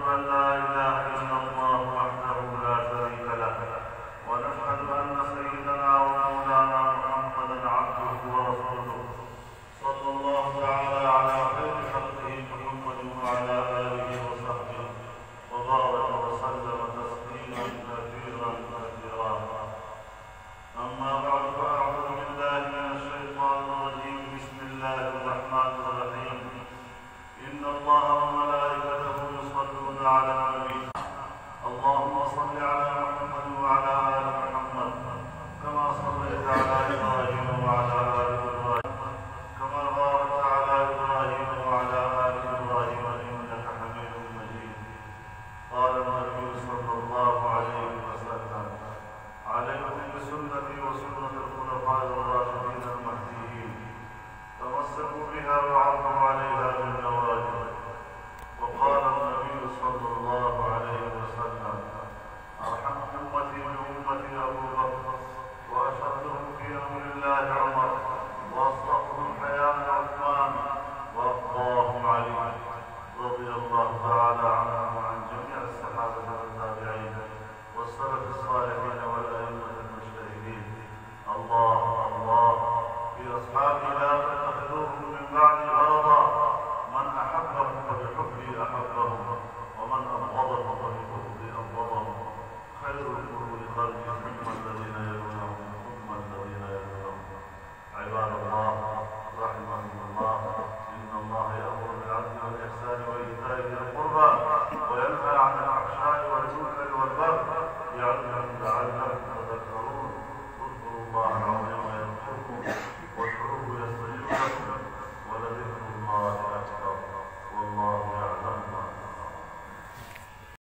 أن لا إله إلا الله وحده لا شريك له، ونشهد أن سيدنا ومولانا محمدا عبده ورسوله، صلى الله تعالى على خير خلقه محمد وعلى آله وصحبه وبارك وسلم تسليما كثيرا كثيرا. أما بعد، فأعوذ بالله من الشيطان الرجيم. بسم الله الرحمن الرحيم. إن الله وملائكته يصلون على النبي. اللهم صل على محمد وعلى آل محمد كما صليت على إبراهيم وعلى آل إبراهيم، كما باركت على إبراهيم وعلى آل إبراهيم إنك حميد مجيد. قال النبي صلى الله عليه وسلم: عليكم بسنتي وسنة الخلفاء الراشدين المهديين، تمسكوا بها وعضوا عليها بالنواجذ. وقال النبي صلى الله عليه وسلم: أرحم أمتي بأمتي أبو بكر، وأشهدهم في أمر الله عمر، وأصدقهم حياء عثمان، وأفضاهم علي، رضي الله تعالى عنهم وعن جميع الصحابة والتابعين والسلف الصالحين والأئمة المجتهدين. الله الله في أصحابي لا تتخذوهم من بعد غرضا، من أحبهم فبحبي أحبهم، ومن أبغضهم فببغضي أبغضهم. خير القرون قرني ثم الذين يلونهم ثم الذين يلونهم. عباد الله رحمكم الله، إن الله يأمر بالعدل والإحسان وإيتاء ذي القربى وينهى عن الفحشاء والمنكر والبغي، يعظكم لعلكم